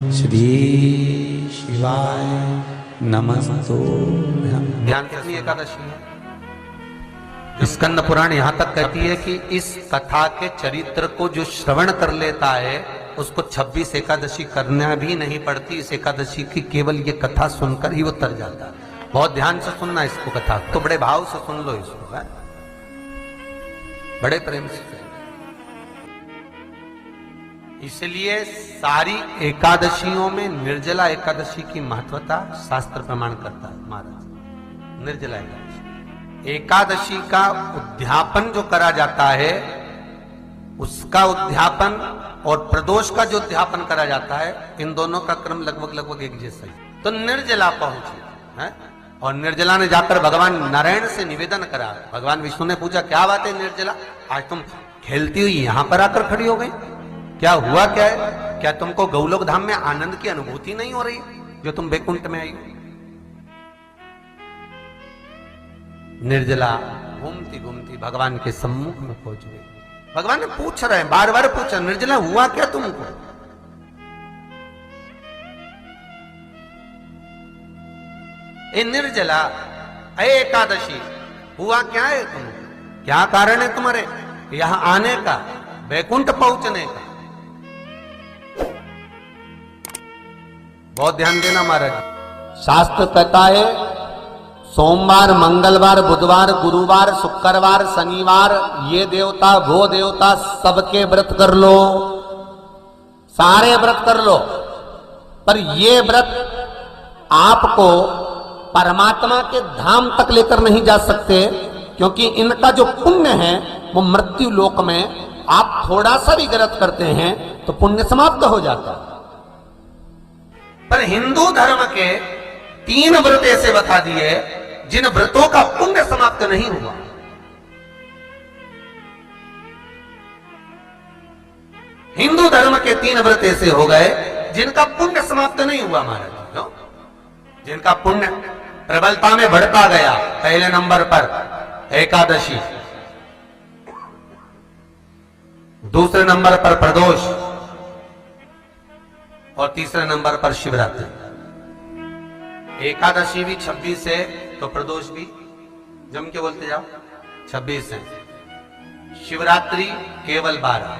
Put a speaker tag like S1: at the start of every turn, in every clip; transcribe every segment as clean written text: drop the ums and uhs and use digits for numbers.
S1: श्री शिवाय नमस्तो।
S2: ध्यान कितनी एकादशी है? स्कंद पुराण यहां तक कहती है कि इस कथा के चरित्र को जो श्रवण कर लेता है उसको 26 एकादशी करना भी नहीं पड़ती। इस एकादशी की केवल ये कथा सुनकर ही वो तर जाता है। बहुत ध्यान से सुनना इसको, कथा तो बड़े भाव से सुन लो इसको, है? बड़े प्रेम से। इसलिए सारी एकादशियों में निर्जला एकादशी की महत्वता शास्त्र प्रमाण करता है महाराज। निर्जला एकादशी का उद्यापन जो करा जाता है, उसका उद्यापन और प्रदोष का जो उद्यापन करा जाता है, इन दोनों का क्रम लगभग एक जैसा ही। तो निर्जला पहुंची है और निर्जला ने जाकर भगवान नारायण से निवेदन करा। भगवान विष्णु ने पूछा, क्या बात है निर्जला, आज तुम खेलती हुई यहां पर आकर खड़ी हो गई, क्या हुआ क्या है? क्या तुमको गौलोक धाम में आनंद की अनुभूति नहीं हो रही जो तुम बैकुंठ में आई हो? निर्जला घूमती घूमती भगवान के सम्मुख में पहुंच गई। भगवान ने पूछ रहे हैं, बार बार पूछा, निर्जला हुआ क्या तुमको? ए निर्जला, ए एकादशी, हुआ क्या है तुमको? क्या कारण है तुम्हारे यहां आने का, बैकुंठ पहुंचने का? बहुत ध्यान देना महाराज। शास्त्र कहता है सोमवार, मंगलवार, बुधवार, गुरुवार, शुक्रवार, शनिवार, ये देवता वो देवता सबके व्रत कर लो, सारे व्रत कर लो, पर ये व्रत आपको परमात्मा के धाम तक लेकर नहीं जा सकते, क्योंकि इनका जो पुण्य है वो मृत्यु लोक में आप थोड़ा सा भी व्रत करते हैं तो पुण्य समाप्त हो जाता है। पर हिंदू धर्म के 3 व्रत ऐसे बता दिए जिन व्रतों का पुण्य समाप्त नहीं हुआ। हिंदू धर्म के 3 व्रत ऐसे हो गए जिनका पुण्य समाप्त नहीं हुआ महाराज। क्यों? जिनका पुण्य प्रबलता में बढ़ता गया। पहले नंबर पर एकादशी, दूसरे नंबर पर प्रदोष और तीसरे नंबर पर शिवरात्रि। एकादशी भी 26 है तो प्रदोष भी जम के बोलते जाओ 26 है। शिवरात्रि केवल 12,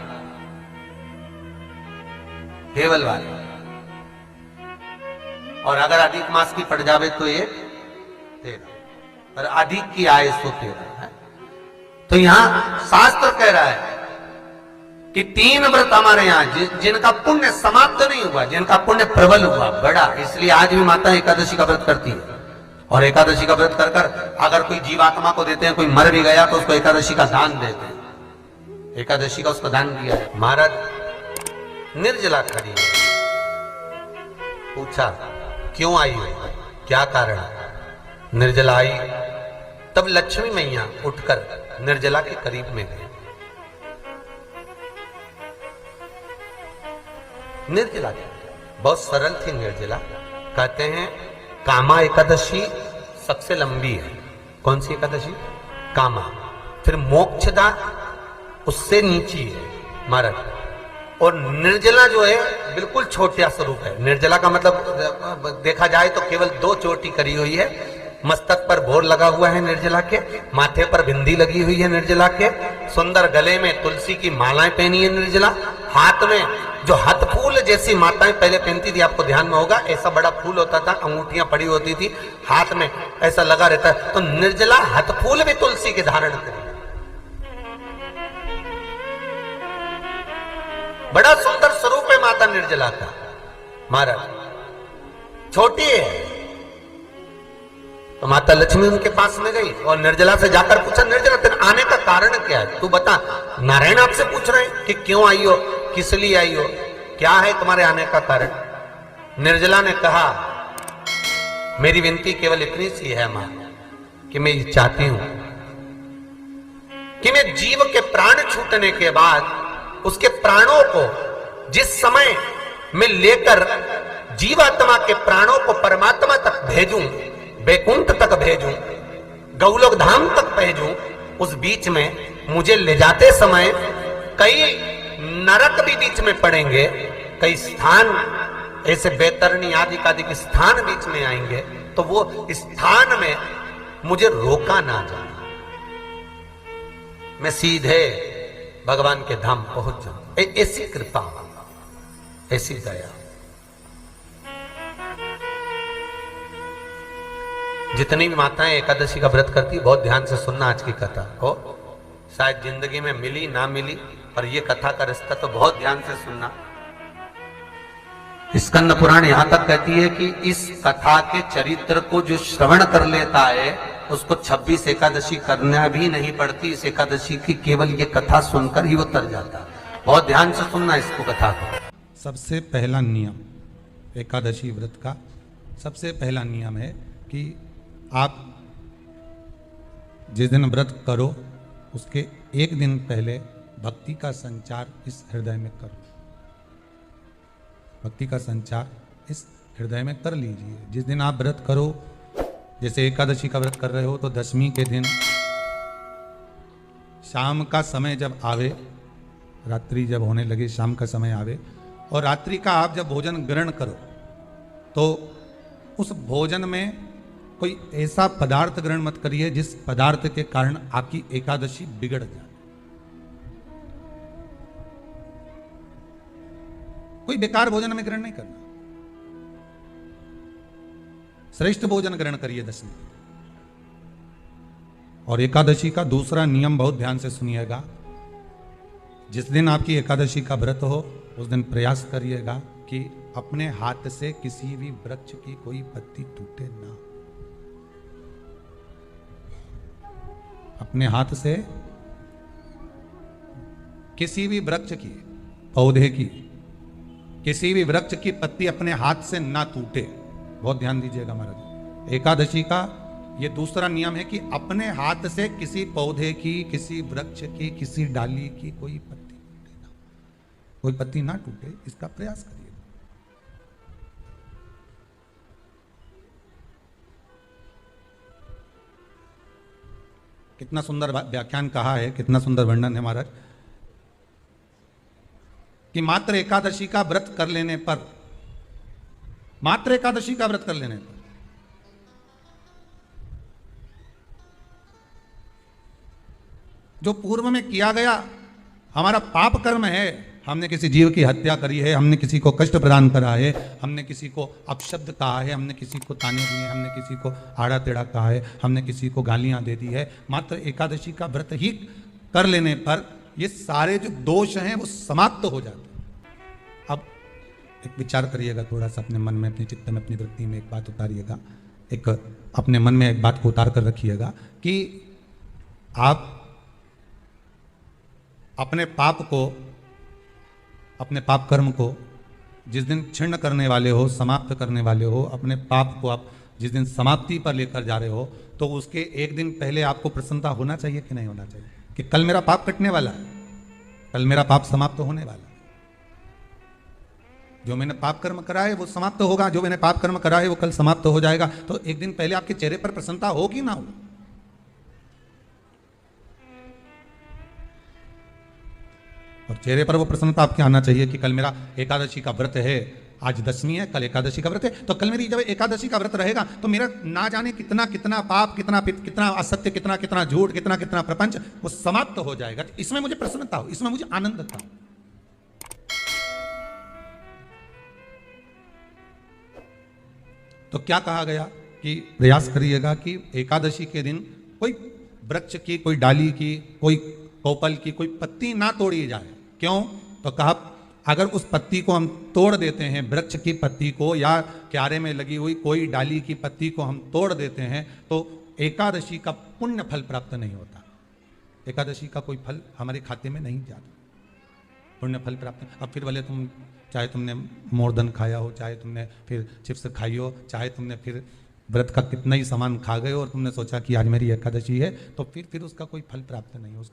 S2: केवल 12, और अगर अधिक मास की पड़ जावे तो ये 13, पर अधिक की आय सो 13 है। तो यहां शास्त्र कह रहा है कि 3 व्रत हमारे यहाँ जिनका पुण्य समाप्त नहीं हुआ, जिनका पुण्य प्रबल हुआ, बड़ा। इसलिए आज भी माता एकादशी का व्रत करती है, और एकादशी का व्रत कर कर अगर कोई जीवात्मा को देते हैं, कोई मर भी गया तो उसको एकादशी का दान देते हैं। एकादशी का उसको दान दिया है। महाराज निर्जला खड़ी है, पूछा क्यों आई हो, क्या कारण? निर्जला आई तब लक्ष्मी मैया उठकर निर्जला के करीब में गई। निर्जला बहुत सरल थी निर्जला। कहते हैं कामा एकादशी सबसे लंबी है। कौन सी एकादशी? कामा। फिर मोक्षदा उससे नीची है महाराज। और निर्जला जो है बिल्कुल छोटा स्वरूप है। निर्जला का मतलब देखा जाए तो केवल 2 चोटी करी हुई है। मस्तक पर भोर लगा हुआ है निर्जला के, माथे पर बिंदी लगी हुई है निर्जला के, सुंदर गले में तुलसी की मालाएं पहनी है निर्जला, हाथ में जो हाथ फूल जैसी माताएं पहले पहनती थी, आपको ध्यान में होगा, ऐसा बड़ा फूल होता था, अंगूठियां पड़ी होती थी, हाथ में ऐसा लगा रहता है। तो निर्जला हाथ फूल भी तुलसी के धारण करी। बड़ा सुंदर स्वरूप है माता निर्जला का महाराज। छोटी है तो माता लक्ष्मी उनके पास में गई और निर्जला से जाकर पूछा, निर्जला तेरे आने का कारण क्या है, तू बता। नारायण आपसे पूछ रहे हैं कि क्यों आई हो, किस लिए आई हो, क्या है तुम्हारे आने का कारण? निर्जला ने कहा, मेरी विनती केवल इतनी सी है मां, कि मैं ये चाहती हूं कि मैं जीव के प्राण छूटने के बाद उसके प्राणों को जिस समय मैं लेकर जीवात्मा के प्राणों को परमात्मा तक भेजूं, बैकुंठ तक भेजूं, गौलोक धाम तक भेजूं, उस बीच में मुझे ले जाते समय कई नरक भी बीच में पड़ेंगे, कई स्थान ऐसे बैतरणी आदि के स्थान बीच में आएंगे तो वो स्थान में मुझे रोका ना जाना, मैं सीधे भगवान के धाम पहुंच जाऊं। ऐसी कृपा, ऐसी दया। जितनी भी माताएं एकादशी का व्रत करती, बहुत ध्यान से सुनना आज की कथा को, शायद जिंदगी में मिली ना मिली, और ये कथा का रिश्ता तो बहुत ध्यान से सुनना। स्कंद पुराण यहां तक कहती है कि इस कथा के चरित्र को जो श्रवण कर लेता है उसको 26 एकादशी करना भी नहीं पड़ती। इस एकादशी की केवल ये कथा सुनकर ही वो तर जाता है। बहुत ध्यान से सुनना इसको, कथा को।
S1: सबसे पहला नियम एकादशी व्रत का, सबसे पहला नियम है कि आप जिस दिन व्रत करो उसके एक दिन पहले भक्ति का संचार इस हृदय में करो। भक्ति का संचार इस हृदय में कर लीजिए। जिस दिन आप व्रत करो, जैसे एकादशी का व्रत कर रहे हो तो दशमी के दिन शाम का समय जब आवे, रात्रि जब होने लगे, शाम का समय आवे और रात्रि का आप जब भोजन ग्रहण करो तो उस भोजन में कोई ऐसा पदार्थ ग्रहण मत करिए जिस पदार्थ के कारण आपकी एकादशी बिगड़ जाए। कोई बेकार भोजन में ग्रहण नहीं करना, श्रेष्ठ भोजन ग्रहण करिए दशमी। और एकादशी का दूसरा नियम बहुत ध्यान से सुनिएगा। जिस दिन आपकी एकादशी का व्रत हो उस दिन प्रयास करिएगा कि अपने हाथ से किसी भी वृक्ष की कोई पत्ती टूटे ना। अपने हाथ से किसी भी वृक्ष की, पौधे की, किसी भी वृक्ष की पत्ती अपने हाथ से ना टूटे। बहुत ध्यान दीजिएगा महाराज। एकादशी का ये दूसरा नियम है कि अपने हाथ से किसी पौधे की, किसी वृक्ष की, किसी डाली की कोई पत्ती टूटे ना, कोई पत्ती ना टूटे, इसका प्रयास करिए। कितना सुंदर व्याख्यान कहा है, कितना सुंदर वर्णन है महाराज कि मात्र एकादशी का व्रत कर लेने पर, मात्र एकादशी का व्रत कर लेने पर जो पूर्व में किया गया हमारा पाप कर्म है, हमने किसी जीव की हत्या करी है, हमने किसी को कष्ट प्रदान करा है, हमने किसी को अपशब्द कहा है, हमने किसी को ताने दिए, हमने किसी को आड़ा टेढ़ा कहा है, हमने किसी को गालियां दे दी है, मात्र एकादशी का व्रत ही कर लेने पर ये सारे जो दोष हैं वो समाप्त हो जाते हैं। अब एक विचार करिएगा थोड़ा सा अपने मन में, अपने चित्त में, अपनी वृत्ति में एक बात उतारिएगा, एक अपने मन में एक बात को उतार कर रखिएगा कि आप अपने पाप को, अपने पाप कर्म को जिस दिन छिन्न करने वाले हो, समाप्त करने वाले हो, अपने पाप को आप जिस दिन समाप्ति पर लेकर जा रहे हो तो उसके एक दिन पहले आपको प्रसन्नता होना चाहिए कि नहीं होना चाहिए कि कल मेरा पाप कटने वाला है, कल मेरा पाप समाप्त होने वाला है। जो मैंने पाप कर्म करा है वो समाप्त होगा, जो मैंने पाप कर्म करा है वो कल समाप्त हो जाएगा। तो एक दिन पहले आपके चेहरे पर प्रसन्नता हो कि ना हो? और चेहरे पर वो प्रसन्नता आपके आना चाहिए कि कल मेरा एकादशी का व्रत है, आज दशमी है, कल एकादशी का व्रत है, तो कल मेरी जब एकादशी का व्रत रहेगा तो मेरा ना जाने कितना कितना पाप, कितना कितना असत्य, कितना कितना झूठ, कितना कितना प्रपंच वो समाप्त हो जाएगा। इसमें मुझे प्रसन्नता हो, इसमें मुझे आनंद था। तो क्या कहा गया कि प्रयास करिएगा कि एकादशी के दिन कोई वृक्ष की, कोई डाली की, कोई कोपल की कोई पत्ती ना तोड़ी जाए। क्यों? तो कहा अगर उस पत्ती को हम तोड़ देते हैं, वृक्ष की पत्ती को या क्यारे में लगी हुई कोई डाली की पत्ती को हम तोड़ देते हैं तो एकादशी का पुण्य फल प्राप्त नहीं होता, एकादशी का कोई फल हमारे खाते में नहीं जाता, पुण्य फल प्राप्त। अब फिर भले तुम, चाहे तुमने मोरधन खाया हो, चाहे तुमने फिर चिप्स खाई हो, चाहे तुमने फिर व्रत का कितना ही सामान खा गए और तुमने सोचा कि आज मेरी एकादशी है, तो फिर उसका कोई फल प्राप्त नहीं, उसका